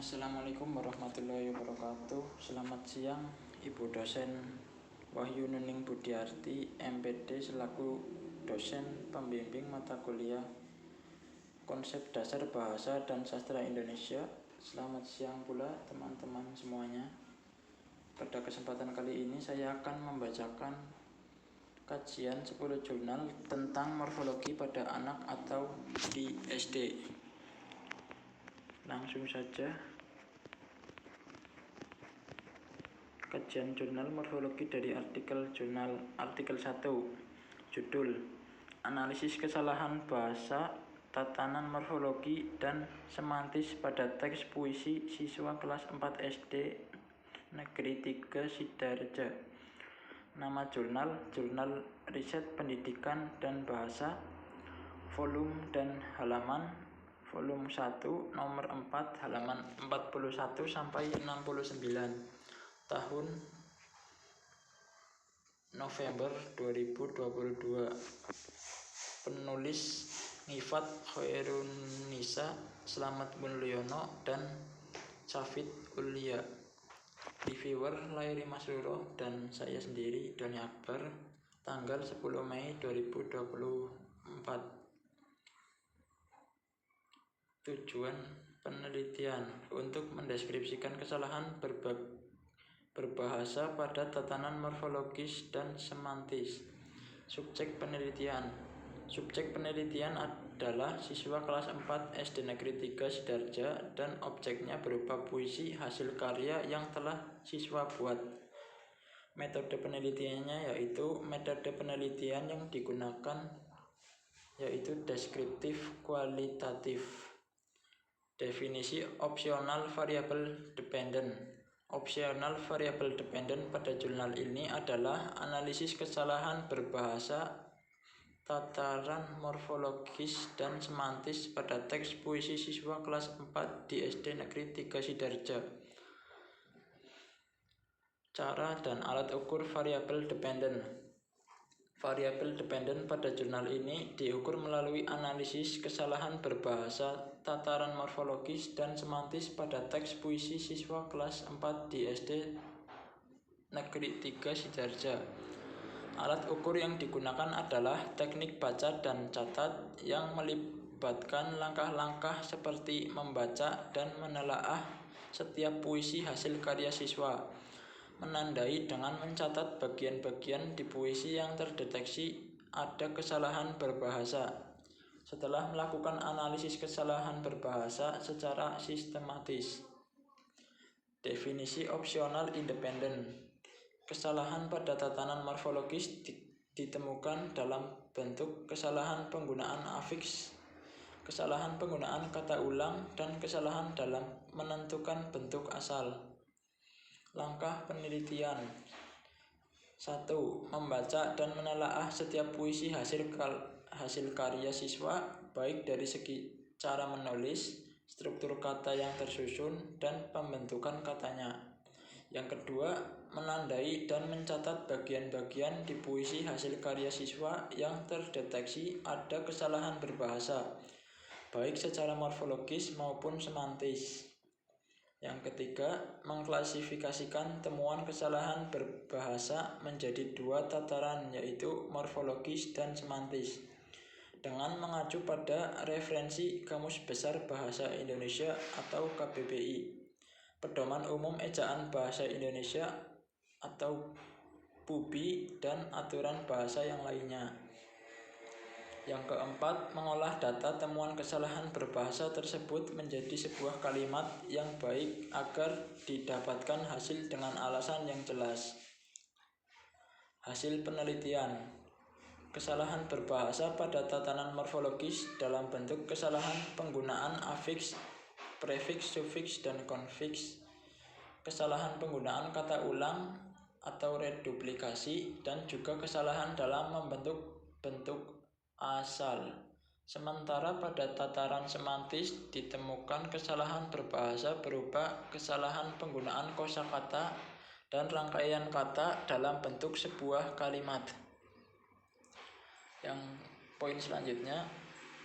Assalamualaikum warahmatullahi wabarakatuh. Selamat siang Ibu dosen Wahyu Nuning Budiarti, MPD, selaku dosen pembimbing mata kuliah Konsep Dasar Bahasa dan Sastra Indonesia. Selamat siang pula teman-teman semuanya. Pada kesempatan kali ini saya akan membacakan kajian 10 jurnal tentang morfologi pada anak atau di SD. Langsung saja. Kajian jurnal morfologi dari artikel 1. Judul: Analisis kesalahan bahasa, tatanan morfologi dan semantis pada teks puisi siswa kelas 4 SD Negeri 3 Sidareja. Nama jurnal: Jurnal Riset Pendidikan dan Bahasa. Volume dan halaman: Volume 1 nomor 4 halaman 41 sampai 69, tahun November 2022. Penulis Ngifat Khairunisa, Slamet Mulyono, dan Syafid Ulia. Reviewer Lairi Masruro dan saya sendiri, Doni Akbar, tanggal 10 Mei 2024. Tujuan penelitian: untuk mendeskripsikan kesalahan berbahasa pada tatanan morfologis dan semantis. Subjek penelitian: subjek penelitian adalah siswa kelas 4 SD Negeri 3 Sidareja dan objeknya berupa puisi hasil karya yang telah siswa buat. Metode penelitiannya yaitu metode penelitian yang digunakan yaitu deskriptif kualitatif. Definisi opsional variable dependent. Opsional variable dependent pada jurnal ini adalah analisis kesalahan berbahasa, tataran morfologis dan semantis pada teks puisi siswa kelas 4 di SD Negeri 3 Sidareja. Cara dan alat ukur variable dependent. Variable dependent pada jurnal ini diukur melalui analisis kesalahan berbahasa, tataran morfologis dan semantis pada teks puisi siswa kelas 4 di SD Negeri 3 Sidareja. Alat ukur yang digunakan adalah teknik baca dan catat yang melibatkan langkah-langkah seperti membaca dan menelaah setiap puisi hasil karya siswa, menandai dengan mencatat bagian-bagian di puisi yang terdeteksi ada kesalahan berbahasa, setelah melakukan analisis kesalahan berbahasa secara sistematis. Definisi opsional independen. Kesalahan pada tatanan morfologis ditemukan dalam bentuk kesalahan penggunaan afiks, kesalahan penggunaan kata ulang, dan kesalahan dalam menentukan bentuk asal. Langkah penelitian: 1. Membaca dan menelaah setiap puisi hasil karya siswa, baik dari segi cara menulis, struktur kata yang tersusun, dan pembentukan katanya. Yang kedua, menandai dan mencatat bagian-bagian di puisi hasil karya siswa yang terdeteksi ada kesalahan berbahasa, baik secara morfologis maupun semantis. Yang ketiga, mengklasifikasikan temuan kesalahan berbahasa menjadi 2 tataran, yaitu morfologis dan semantis, dengan mengacu pada referensi Kamus Besar Bahasa Indonesia atau KBBI, Pedoman Umum Ejaan Bahasa Indonesia atau PUBI, dan aturan bahasa yang lainnya. Yang keempat, mengolah data temuan kesalahan berbahasa tersebut menjadi sebuah kalimat yang baik agar didapatkan hasil dengan alasan yang jelas. Hasil penelitian: kesalahan berbahasa pada tatanan morfologis dalam bentuk kesalahan penggunaan afiks, prefiks, sufiks, dan konfiks, kesalahan penggunaan kata ulang atau reduplikasi, dan juga kesalahan dalam membentuk bentuk asal. Sementara pada tataran semantis ditemukan kesalahan berbahasa berupa kesalahan penggunaan kosakata dan rangkaian kata dalam bentuk sebuah kalimat. Yang poin selanjutnya,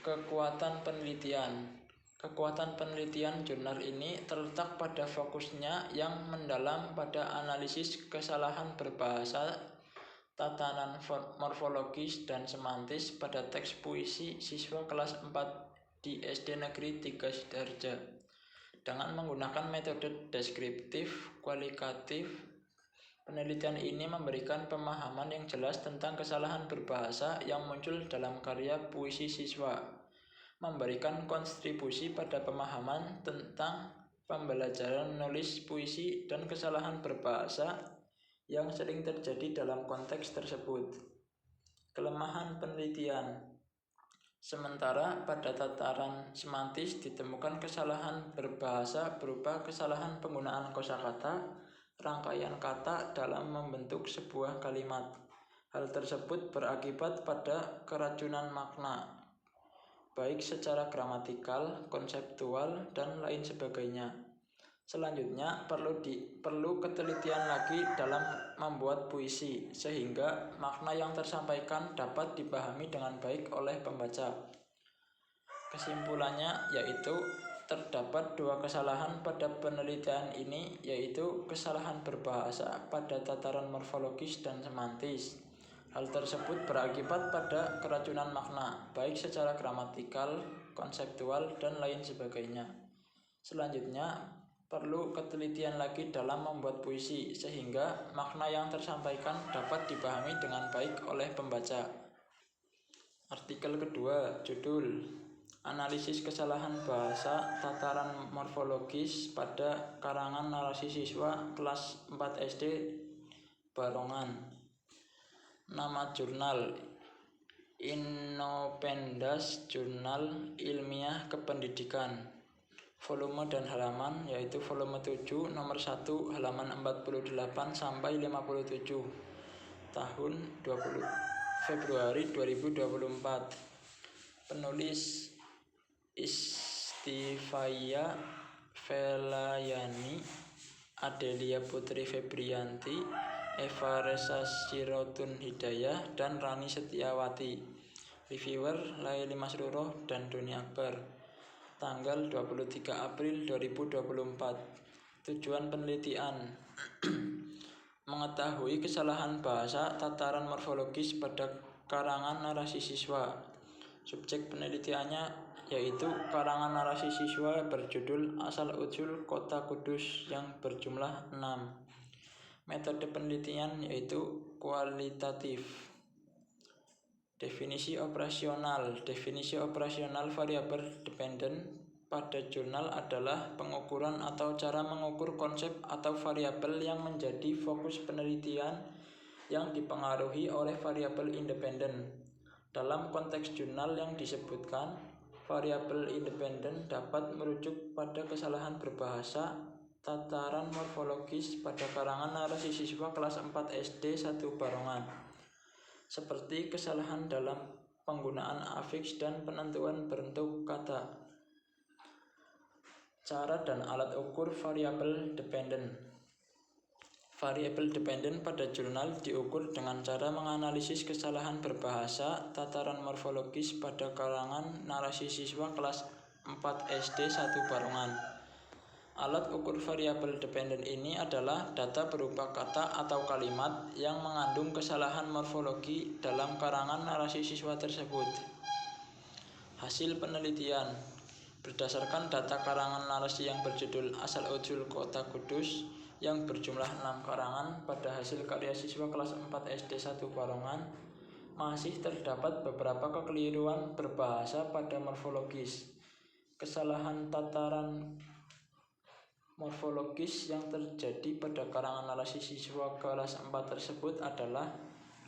kekuatan penelitian. Kekuatan penelitian jurnal ini terletak pada fokusnya yang mendalam pada analisis kesalahan berbahasa, tatanan morfologis dan semantis pada teks puisi siswa kelas 4 di SD Negeri 3 Sidoarjo. Dengan menggunakan metode deskriptif kualitatif, penelitian ini memberikan pemahaman yang jelas tentang kesalahan berbahasa yang muncul dalam karya puisi siswa, memberikan kontribusi pada pemahaman tentang pembelajaran menulis puisi dan kesalahan berbahasa yang sering terjadi dalam konteks tersebut. Kelemahan penelitian. Sementara pada tataran semantis ditemukan kesalahan berbahasa berupa kesalahan penggunaan kosakata, rangkaian kata dalam membentuk sebuah kalimat. Hal tersebut berakibat pada keracunan makna, baik secara gramatikal, konseptual, dan lain sebagainya. Selanjutnya, perlu ketelitian lagi dalam membuat puisi, sehingga makna yang tersampaikan dapat dipahami dengan baik oleh pembaca. Kesimpulannya yaitu terdapat dua kesalahan pada penelitian ini, yaitu kesalahan berbahasa pada tataran morfologis dan semantis. Hal tersebut berakibat pada keracunan makna, baik secara gramatikal, konseptual, dan lain sebagainya. Selanjutnya, perlu ketelitian lagi dalam membuat puisi, sehingga makna yang tersampaikan dapat dipahami dengan baik oleh pembaca. Artikel kedua, judul Analisis Kesalahan Bahasa Tataran Morfologis pada Karangan Narasi Siswa Kelas 4 SD Barongan. Nama jurnal Innopendas Jurnal Ilmiah Kependidikan. Volume dan halaman yaitu volume 7 nomor 1 halaman 48 sampai 57 tahun 20 Februari 2024. Penulis Istifaya Velayani, Adelia Putri Febrianti, Eva Resa Sirotun Hidayah, dan Rani Setiawati. Reviewer Laili Masruroh dan Doni Akbar. Tanggal 23 April 2024. Tujuan penelitian mengetahui kesalahan bahasa tataran morfologis pada karangan narasi siswa. Subjek penelitiannya yaitu karangan narasi siswa berjudul Asal-Usul Kota Kudus yang berjumlah 6. Metode penelitian yaitu kualitatif. Definisi operasional. Definisi operasional variabel dependent pada jurnal adalah pengukuran atau cara mengukur konsep atau variabel yang menjadi fokus penelitian yang dipengaruhi oleh variabel independen. Dalam konteks jurnal yang disebutkan, variabel independen dapat merujuk pada kesalahan berbahasa tataran morfologis pada karangan narasi siswa kelas 4 SD 1 Barongan, seperti kesalahan dalam penggunaan afiks dan penentuan bentuk kata. Cara dan alat ukur variabel dependen. Variabel dependen pada jurnal diukur dengan cara menganalisis kesalahan berbahasa tataran morfologis pada karangan narasi siswa kelas 4 SD 1 Barongan. Alat ukur variabel dependen ini adalah data berupa kata atau kalimat yang mengandung kesalahan morfologi dalam karangan narasi siswa tersebut. Hasil penelitian berdasarkan data karangan narasi yang berjudul Asal-Usul Kota Kudus yang berjumlah 6 karangan pada hasil karya siswa kelas 4 SD 1 Barongan, masih terdapat beberapa kekeliruan berbahasa pada morfologis. Kesalahan tataran morfologis yang terjadi pada karangan narasi siswa kelas 4 tersebut adalah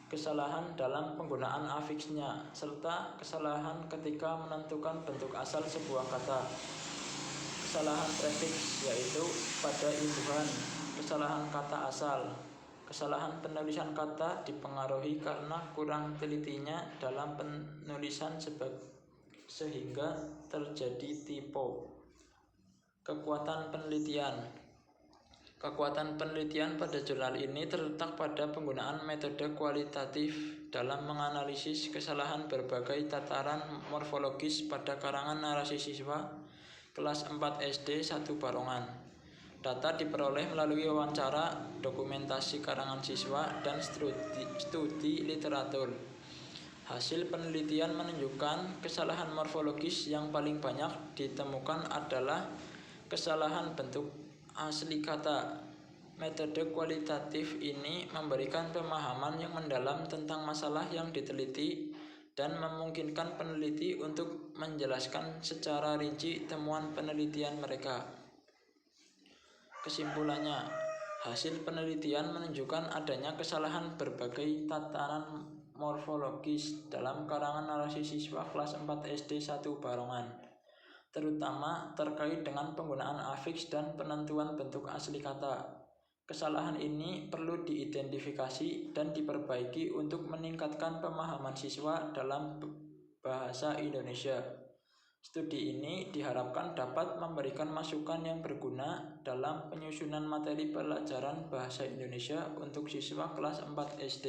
kesalahan dalam penggunaan afiksnya, serta kesalahan ketika menentukan bentuk asal sebuah kata. Kesalahan prefiks yaitu pada imbuhan, kesalahan kata asal. Kesalahan penulisan kata dipengaruhi karena kurang telitinya dalam penulisan sehingga terjadi typo. Kekuatan penelitian. Kekuatan penelitian pada jurnal ini terletak pada penggunaan metode kualitatif dalam menganalisis kesalahan berbagai tataran morfologis pada karangan narasi siswa kelas 4 SD 1 Barongan. Data diperoleh melalui wawancara, dokumentasi karangan siswa, dan studi literatur. Hasil penelitian menunjukkan kesalahan morfologis yang paling banyak ditemukan adalah kesalahan bentuk asli kata. Metode kualitatif ini memberikan pemahaman yang mendalam tentang masalah yang diteliti dan memungkinkan peneliti untuk menjelaskan secara rinci temuan penelitian mereka. Kesimpulannya, hasil penelitian menunjukkan adanya kesalahan berbagai tatanan morfologis dalam karangan narasi siswa kelas 4 SD 1 Barongan, terutama terkait dengan penggunaan afiks dan penentuan bentuk asli kata. Kesalahan ini perlu diidentifikasi dan diperbaiki untuk meningkatkan pemahaman siswa dalam bahasa Indonesia. Studi ini diharapkan dapat memberikan masukan yang berguna dalam penyusunan materi pelajaran bahasa Indonesia untuk siswa kelas 4 SD.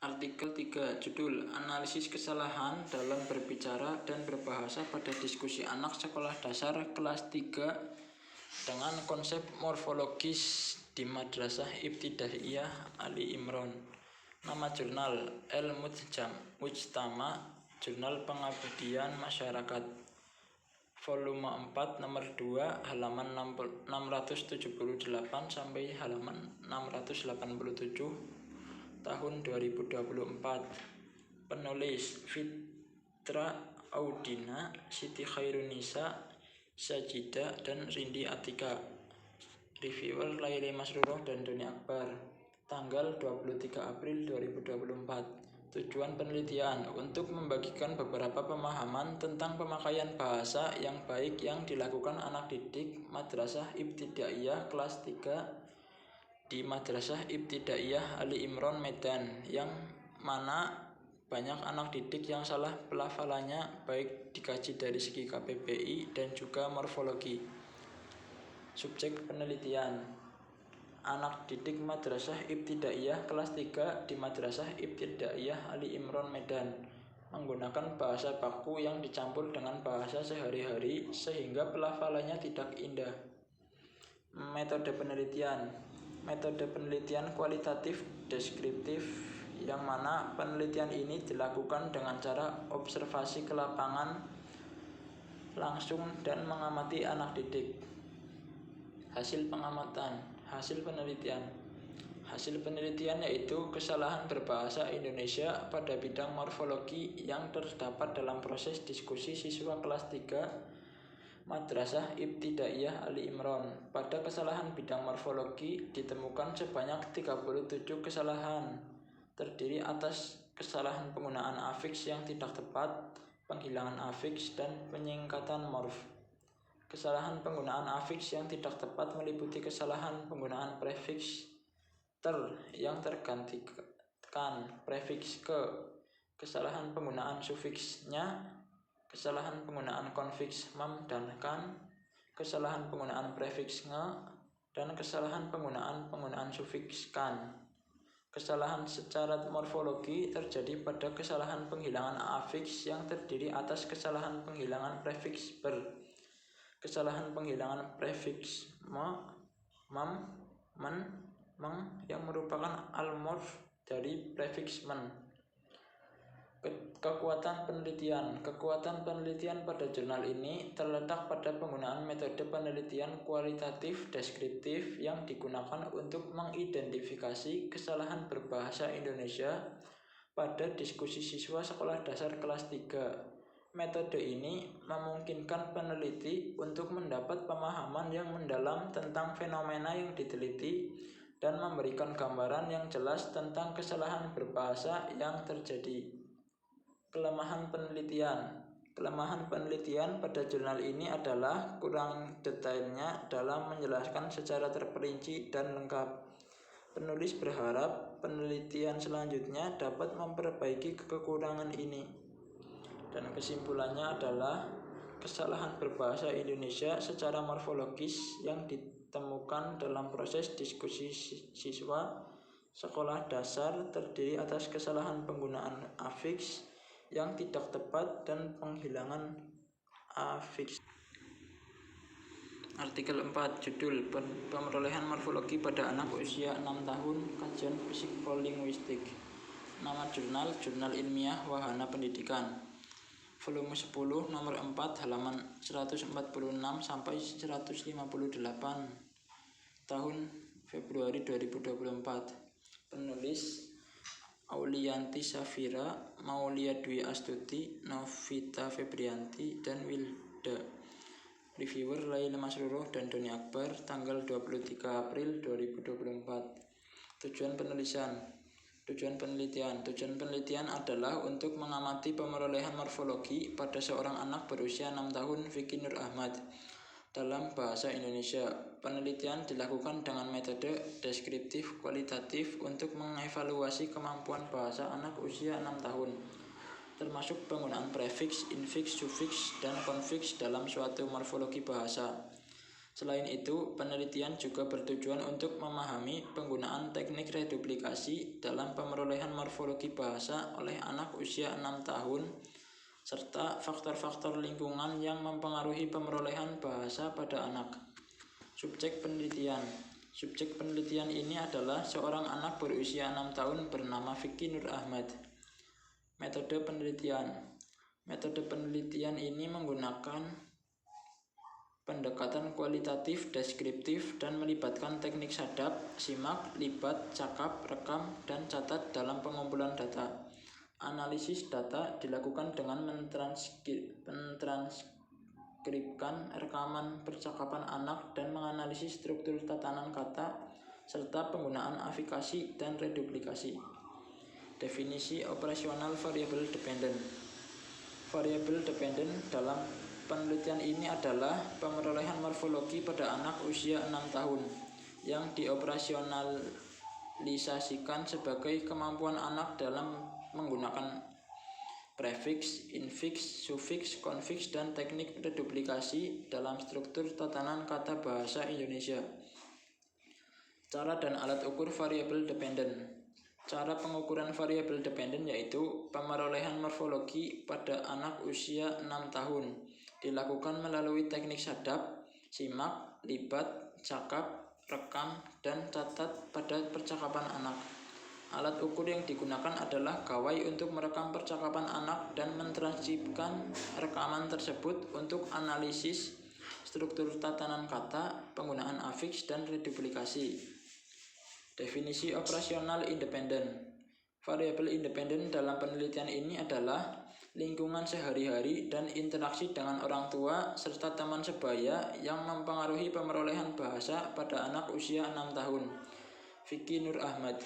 Artikel 3, judul Analisis Kesalahan dalam Berbicara dan Berbahasa pada Diskusi Anak Sekolah Dasar kelas 3 dengan konsep morfologis di Madrasah Ibtidaiyah Ali Imron. Nama jurnal Mujtama, Jurnal Pengabdian Masyarakat, volume 4 nomor 2 halaman 678 sampai halaman 687 tahun 2024. Penulis Fitra Audina, Siti Khairunisa Sajida, dan Rindi Atika. Reviewer Laili Masruroh dan Doni Akbar. Tanggal 23 April 2024. Tujuan penelitian untuk membagikan beberapa pemahaman tentang pemakaian bahasa yang baik yang dilakukan anak didik Madrasah Ibtidaiyah kelas 3 di Madrasah Ibtidaiyah Ali Imron Medan, yang mana banyak anak didik yang salah pelafalannya baik dikaji dari segi KBBI dan juga morfologi. Subjek penelitian: anak didik Madrasah Ibtidaiyah kelas 3 di Madrasah Ibtidaiyah Ali Imron Medan menggunakan bahasa baku yang dicampur dengan bahasa sehari-hari sehingga pelafalannya tidak indah. Metode penelitian: metode penelitian kualitatif deskriptif, yang mana penelitian ini dilakukan dengan cara observasi ke lapangan langsung dan mengamati anak didik. Hasil pengamatan, hasil penelitian yaitu kesalahan berbahasa Indonesia pada bidang morfologi yang terdapat dalam proses diskusi siswa kelas 3 Madrasah Ibtidaiyah Ali Imron. Pada kesalahan bidang morfologi ditemukan sebanyak 37 kesalahan, terdiri atas kesalahan penggunaan afiks yang tidak tepat, penghilangan afiks, dan penyingkatan morf. Kesalahan penggunaan afiks yang tidak tepat meliputi kesalahan penggunaan prefiks ter yang tergantikan prefiks ke, kesalahan penggunaan sufiksnya, kesalahan penggunaan konfiks mem dan kan, kesalahan penggunaan prefiks nge, dan kesalahan penggunaan sufiks kan. Kesalahan secara morfologi terjadi pada kesalahan penghilangan afiks yang terdiri atas kesalahan penghilangan prefiks ber, kesalahan penghilangan prefiks me, mem, men, meng yang merupakan almorf dari prefiks men. Kekuatan penelitian pada jurnal ini terletak pada penggunaan metode penelitian kualitatif deskriptif yang digunakan untuk mengidentifikasi kesalahan berbahasa Indonesia pada diskusi siswa sekolah dasar kelas 3. Metode ini memungkinkan peneliti untuk mendapat pemahaman yang mendalam tentang fenomena yang diteliti dan memberikan gambaran yang jelas tentang kesalahan berbahasa yang terjadi. Kelemahan penelitian pada jurnal ini adalah kurang detailnya dalam menjelaskan secara terperinci dan lengkap. Penulis berharap penelitian selanjutnya dapat memperbaiki kekurangan ini. Dan kesimpulannya adalah kesalahan berbahasa Indonesia secara morfologis yang ditemukan dalam proses diskusi siswa sekolah dasar terdiri atas kesalahan penggunaan afiks yang tidak tepat dan penghilangan afiks. Artikel 4, judul pemerolehan morfologi pada anak usia 6 tahun, kajian psikolinguistik. Nama jurnal, Jurnal Ilmiah Wahana Pendidikan. Volume 10, nomor 4, halaman 146 sampai 158. Tahun Februari 2024. Penulis Aulianti Safira, Maulia Dwi Astuti, Novita Febrianti, dan Wilda. Reviewer Laila Masruroh dan Doni Akbar, tanggal 23 April 2024. Tujuan penelitian adalah untuk mengamati pemerolehan morfologi pada seorang anak berusia 6 tahun, Vicky Nur Ahmad, dalam bahasa Indonesia. Penelitian dilakukan dengan metode deskriptif kualitatif untuk mengevaluasi kemampuan bahasa anak usia 6 tahun, termasuk penggunaan prefiks, infiks, sufiks, dan konfiks dalam suatu morfologi bahasa. Selain itu, penelitian juga bertujuan untuk memahami penggunaan teknik reduplikasi dalam pemerolehan morfologi bahasa oleh anak usia 6 tahun, serta faktor-faktor lingkungan yang mempengaruhi pemerolehan bahasa pada anak. Subjek penelitian ini adalah seorang anak berusia 6 tahun bernama Vicky Nur Ahmad. Metode penelitian ini menggunakan pendekatan kualitatif, deskriptif, dan melibatkan teknik sadap, simak, libat, cakap, rekam, dan catat dalam pengumpulan data. Analisis data dilakukan dengan mentranskripkan rekaman percakapan anak dan menganalisis struktur tatanan kata, serta penggunaan afikasi dan reduplikasi. Definisi operasional variabel dependent. Variabel dependent dalam penelitian ini adalah pemerolehan morfologi pada anak usia 6 tahun yang dioperasionalisasikan sebagai kemampuan anak dalam menggunakan prefiks, infiks, sufiks, konfiks, dan teknik reduplikasi dalam struktur tatanan kata bahasa Indonesia. Cara dan alat ukur variabel dependent. Cara pengukuran variabel dependent yaitu pemerolehan morfologi pada anak usia 6 tahun dilakukan melalui teknik sadap, simak, libat, cakap, rekam, dan catat pada percakapan anak. Alat ukur yang digunakan adalah gawai untuk merekam percakapan anak dan mentranskripsikan rekaman tersebut untuk analisis struktur tatanan kata, penggunaan afiks, dan reduplikasi. Definisi operasional independen. Variabel independen dalam penelitian ini adalah lingkungan sehari-hari dan interaksi dengan orang tua serta teman sebaya yang mempengaruhi pemerolehan bahasa pada anak usia 6 tahun. Vicky Nur Ahmad.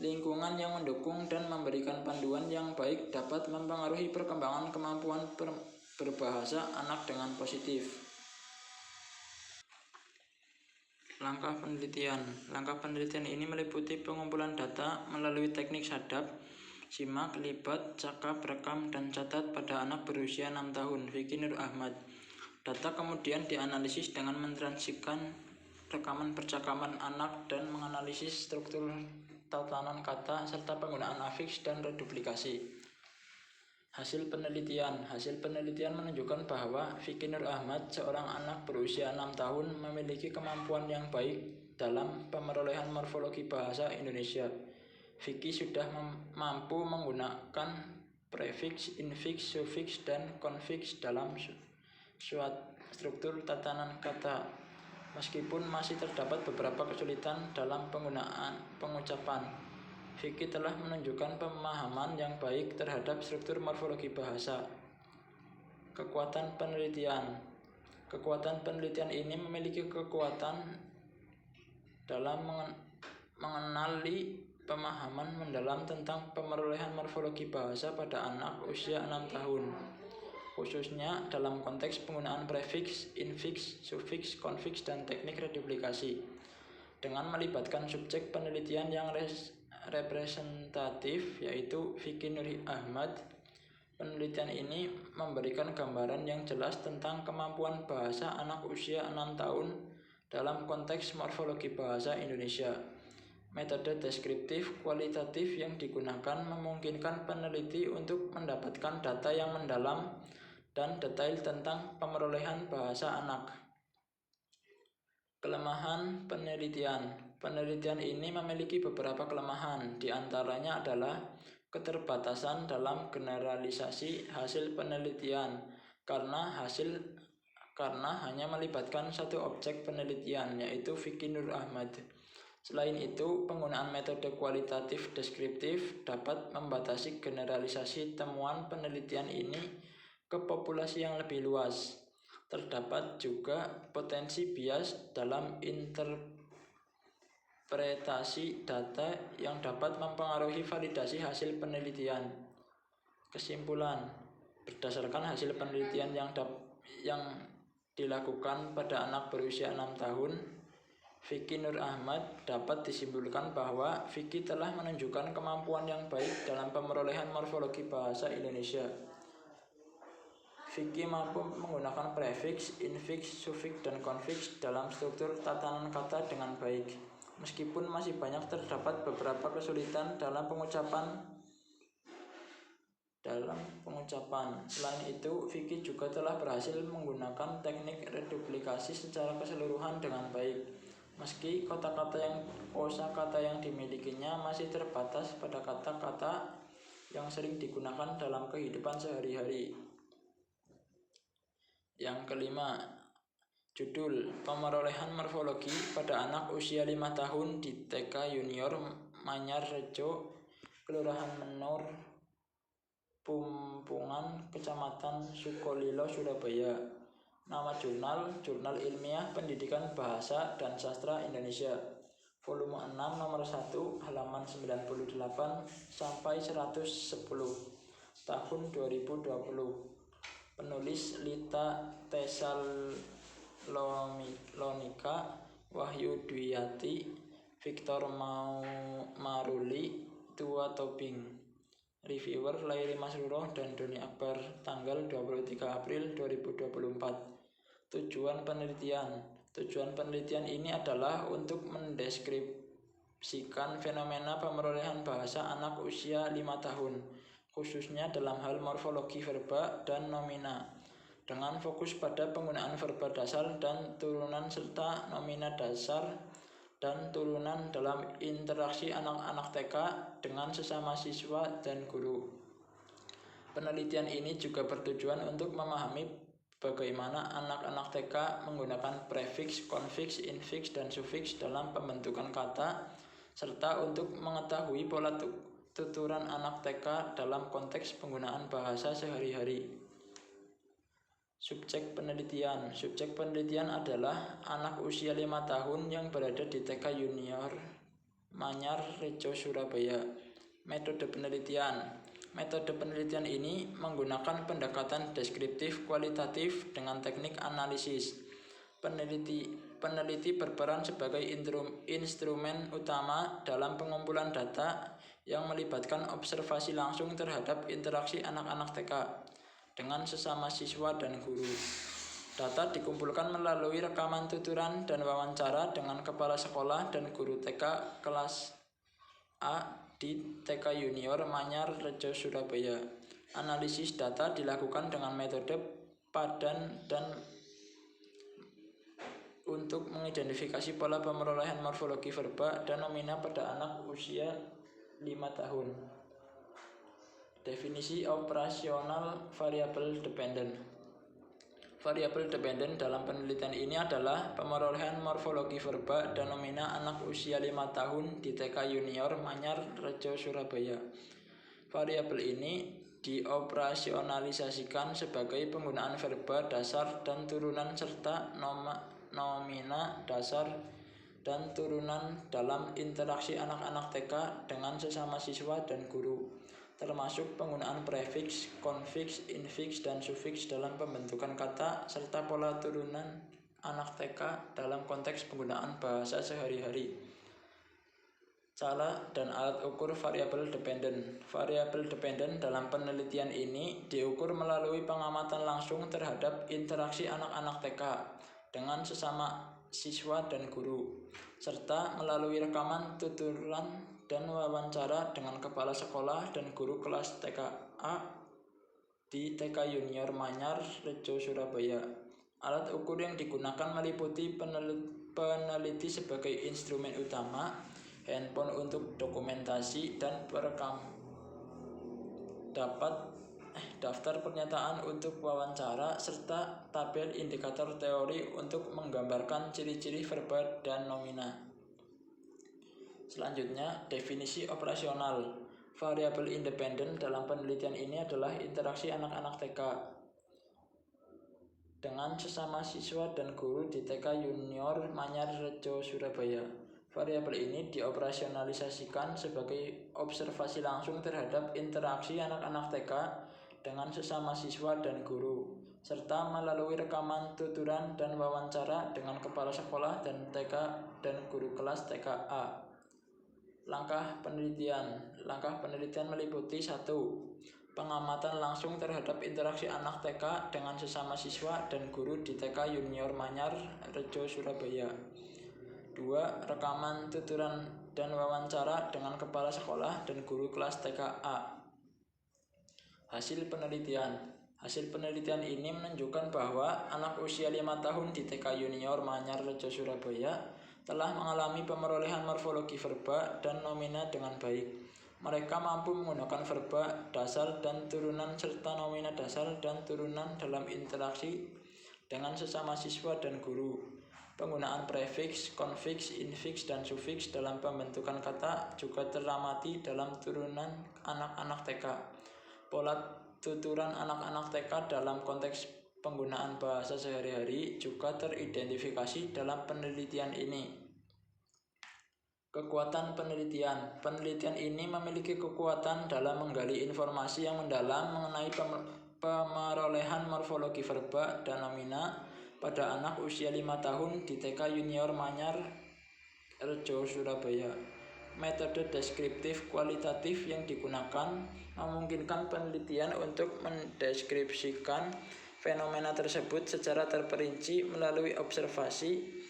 Lingkungan yang mendukung dan memberikan panduan yang baik dapat mempengaruhi perkembangan kemampuan berbahasa anak dengan positif. Langkah penelitian ini meliputi pengumpulan data melalui teknik sadap, simak, libat, cakap, rekam, dan catat pada anak berusia 6 tahun, Vicky Nur Ahmad. Data kemudian dianalisis dengan mentranskripsikan rekaman percakapan anak dan menganalisis struktur tatanan kata serta penggunaan afiks dan reduplikasi. Hasil penelitian menunjukkan bahwa Vicky Nur Ahmad, seorang anak berusia 6 tahun, memiliki kemampuan yang baik dalam pemerolehan morfologi bahasa Indonesia. Vicky sudah mampu menggunakan prefiks, infiks, sufiks, dan konfiks dalam suatu struktur tatanan kata. Meskipun masih terdapat beberapa kesulitan dalam penggunaan pengucapan, Vicky telah menunjukkan pemahaman yang baik terhadap struktur morfologi bahasa. Kekuatan penelitian ini memiliki kekuatan dalam mengenali pemahaman mendalam tentang pemerolehan morfologi bahasa pada anak usia 6 tahun, khususnya dalam konteks penggunaan prefiks, infiks, sufiks, konfiks, dan teknik reduplikasi. Dengan melibatkan subjek penelitian yang representatif yaitu Vicky Nur Ahmad, penelitian ini memberikan gambaran yang jelas tentang kemampuan bahasa anak usia 6 tahun dalam konteks morfologi bahasa Indonesia. Metode deskriptif kualitatif yang digunakan memungkinkan peneliti untuk mendapatkan data yang mendalam dan detail tentang pemerolehan bahasa anak. Kelemahan penelitian. Penelitian ini memiliki beberapa kelemahan, di antaranya adalah keterbatasan dalam generalisasi hasil penelitian karena hanya melibatkan satu objek penelitian, yaitu Vicky Nur Ahmad. Selain itu, penggunaan metode kualitatif deskriptif dapat membatasi generalisasi temuan penelitian ini ke populasi yang lebih luas. Terdapat juga potensi bias dalam interpretasi data yang dapat mempengaruhi validasi hasil penelitian. Kesimpulan, berdasarkan hasil penelitian yang dilakukan pada anak berusia 6 tahun, Vicky Nur Ahmad, dapat disimpulkan bahwa Vicky telah menunjukkan kemampuan yang baik dalam pemerolehan morfologi bahasa Indonesia. Vicky mampu menggunakan prefiks, infiks, sufiks, dan konfiks dalam struktur tatanan kata dengan baik. Meskipun masih banyak terdapat beberapa kesulitan dalam pengucapan. Selain itu, Vicky juga telah berhasil menggunakan teknik reduplikasi secara keseluruhan dengan baik. Meski kosakata yang dimilikinya masih terbatas pada kata-kata yang sering digunakan dalam kehidupan sehari-hari. Yang kelima, judul pemerolehan morfologi pada anak usia 5 tahun di TK Junior Manyar Rejo, Kelurahan Menur, Pumpungan, Kecamatan Sukolilo, Surabaya. Nama jurnal, Jurnal Ilmiah Pendidikan Bahasa dan Sastra Indonesia, volume 6 nomor 1, halaman 98 sampai 110, tahun 2020. Penulis Lita Tesalonika Wahyu Dwiyati, Victor Maruli, Tua Tobing. Reviewer Lairi Masruroh dan Doni Akbar, tanggal 23 April 2024. Tujuan penelitian ini adalah untuk mendeskripsikan fenomena pemerolehan bahasa anak usia 5 tahun, khususnya dalam hal morfologi verba dan nomina, dengan fokus pada penggunaan verba dasar dan turunan serta nomina dasar dan turunan dalam interaksi anak-anak TK dengan sesama siswa dan guru. Penelitian ini juga bertujuan untuk memahami bagaimana anak-anak TK menggunakan prefiks, konfiks, infiks, dan sufiks dalam pembentukan kata, serta untuk mengetahui pola tuturan anak TK dalam konteks penggunaan bahasa sehari-hari. Subjek penelitian adalah anak usia 5 tahun yang berada di TK Junior Manyar Rejo, Surabaya. Metode penelitian ini menggunakan pendekatan deskriptif kualitatif dengan teknik analisis. Peneliti berperan sebagai instrumen utama dalam pengumpulan data yang melibatkan observasi langsung terhadap interaksi anak-anak TK dengan sesama siswa dan guru. Data dikumpulkan melalui rekaman tuturan dan wawancara dengan kepala sekolah dan guru TK kelas A di TK Junior Manyar Rejo, Surabaya. Analisis data dilakukan dengan metode padan dan untuk mengidentifikasi pola pemerolehan morfologi verba dan nomina pada anak usia 5 tahun. Definisi operasional variabel dependent. Variabel dependent dalam penelitian ini adalah pemerolehan morfologi verba dan nomina anak usia 5 tahun di TK Junior Manyar Rejo, Surabaya. Variabel ini dioperasionalisasikan sebagai penggunaan verba dasar dan turunan serta nomina dasar dan turunan dalam interaksi anak-anak TK dengan sesama siswa dan guru, termasuk penggunaan prefiks, konfiks, infiks, dan sufiks dalam pembentukan kata, serta pola turunan anak TK dalam konteks penggunaan bahasa sehari-hari. Cara dan alat ukur variabel dependent. Variabel dependent dalam penelitian ini diukur melalui pengamatan langsung terhadap interaksi anak-anak TK dengan sesama siswa dan guru, serta melalui rekaman tuturan dan wawancara dengan kepala sekolah dan guru kelas TKA di TK Junior Manyar, Rejo, Surabaya. Alat ukur yang digunakan meliputi peneliti sebagai instrumen utama, handphone untuk dokumentasi dan perekam, daftar pernyataan untuk wawancara, serta tabel indikator teori untuk menggambarkan ciri-ciri verba dan nomina. Selanjutnya, definisi operasional. Variabel independen dalam penelitian ini adalah interaksi anak-anak TK dengan sesama siswa dan guru di TK Junior Manyar, Rejo, Surabaya. Variabel ini dioperasionalisasikan sebagai observasi langsung terhadap interaksi anak-anak TK dengan sesama siswa dan guru, serta melalui rekaman tuturan dan wawancara dengan kepala sekolah dan TK dan guru kelas TKA. Langkah penelitian meliputi 1. Pengamatan langsung terhadap interaksi anak TK dengan sesama siswa dan guru di TK Junior Manyar, Rejo, Surabaya. 2. Rekaman tuturan dan wawancara dengan kepala sekolah dan guru kelas TKA. Hasil penelitian ini menunjukkan bahwa anak usia 5 tahun di TK Junior Manyar, Rejo, Surabaya telah mengalami pemerolehan morfologi verba dan nomina dengan baik. Mereka mampu menggunakan verba dasar dan turunan serta nomina dasar dan turunan dalam interaksi dengan sesama siswa dan guru. Penggunaan prefiks, konfiks, infiks, dan sufiks dalam pembentukan kata juga teramati dalam turunan anak-anak TK. Pola tuturan anak-anak TK dalam konteks penggunaan bahasa sehari-hari juga teridentifikasi dalam penelitian ini. Kekuatan penelitian. Penelitian ini memiliki kekuatan dalam menggali informasi yang mendalam mengenai pemerolehan morfologi verba dan nomina pada anak usia 5 tahun di TK Junior Manyar, Rejo, Surabaya. Metode deskriptif kualitatif yang digunakan memungkinkan penelitian untuk mendeskripsikan fenomena tersebut secara terperinci melalui observasi,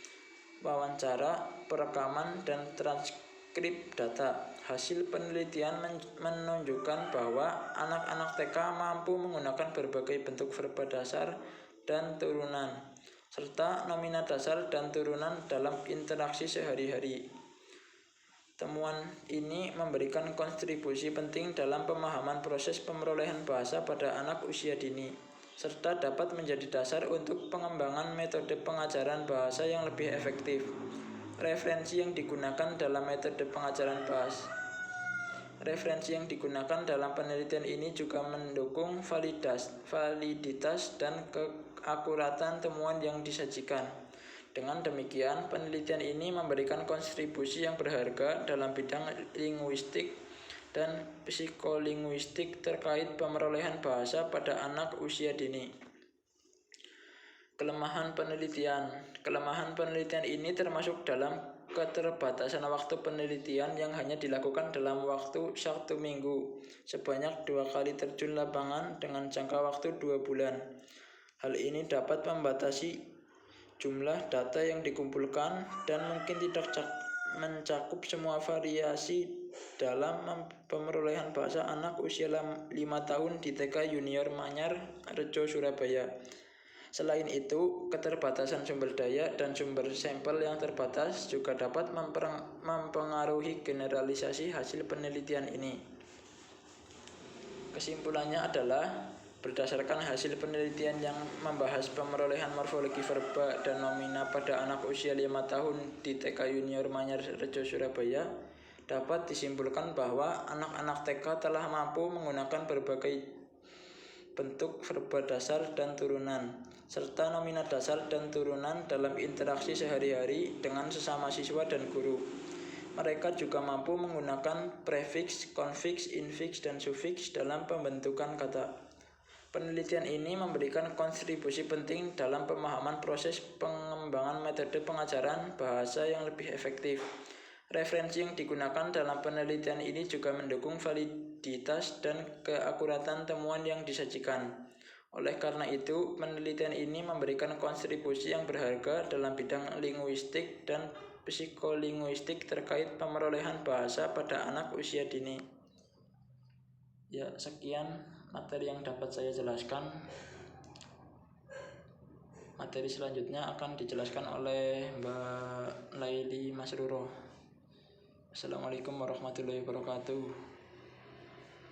wawancara, perekaman, dan transkrip data. Hasil penelitian menunjukkan bahwa anak-anak TK mampu menggunakan berbagai bentuk verba dasar dan turunan, serta nomina dasar dan turunan dalam interaksi sehari-hari. Temuan ini memberikan kontribusi penting dalam pemahaman proses pemerolehan bahasa pada anak usia dini, serta dapat menjadi dasar untuk pengembangan metode pengajaran bahasa yang lebih efektif. Referensi yang digunakan dalam metode pengajaran bahasa. Referensi yang digunakan dalam penelitian ini juga mendukung validitas dan keakuratan temuan yang disajikan. Dengan demikian, penelitian ini memberikan kontribusi yang berharga dalam bidang linguistik dan psikolinguistik terkait pemerolehan bahasa pada anak usia dini. Kelemahan penelitian ini termasuk dalam keterbatasan waktu penelitian yang hanya dilakukan dalam waktu 1 minggu, sebanyak 2 kali terjun lapangan dengan jangka waktu 2 bulan. Hal ini dapat membatasi jumlah data yang dikumpulkan dan mungkin tidak mencakup semua variasi dalam pemerolehan bahasa anak usia 5 tahun di TK Junior Manyar, Rejo, Surabaya. Selain itu, keterbatasan sumber daya dan sumber sampel yang terbatas juga dapat mempengaruhi generalisasi hasil penelitian ini. Kesimpulannya adalah, berdasarkan hasil penelitian yang membahas pemerolehan morfologi verba dan nomina pada anak usia 5 tahun di TK Junior Manyar, Rejo, Surabaya, dapat disimpulkan bahwa anak-anak TK telah mampu menggunakan berbagai bentuk verba dasar dan turunan, serta nomina dasar dan turunan dalam interaksi sehari-hari dengan sesama siswa dan guru. Mereka juga mampu menggunakan prefiks, konfiks, infiks, dan sufiks dalam pembentukan kata. Penelitian ini memberikan kontribusi penting dalam pemahaman proses pengembangan metode pengajaran bahasa yang lebih efektif. Referensi yang digunakan dalam penelitian ini juga mendukung validitas dan keakuratan temuan yang disajikan. Oleh karena itu, penelitian ini memberikan kontribusi yang berharga dalam bidang linguistik dan psikolinguistik terkait pemerolehan bahasa pada anak usia dini. Ya, sekian materi yang dapat saya jelaskan. Materi selanjutnya akan dijelaskan oleh Mbak Laili Masruro. Assalamualaikum warahmatullahi wabarakatuh.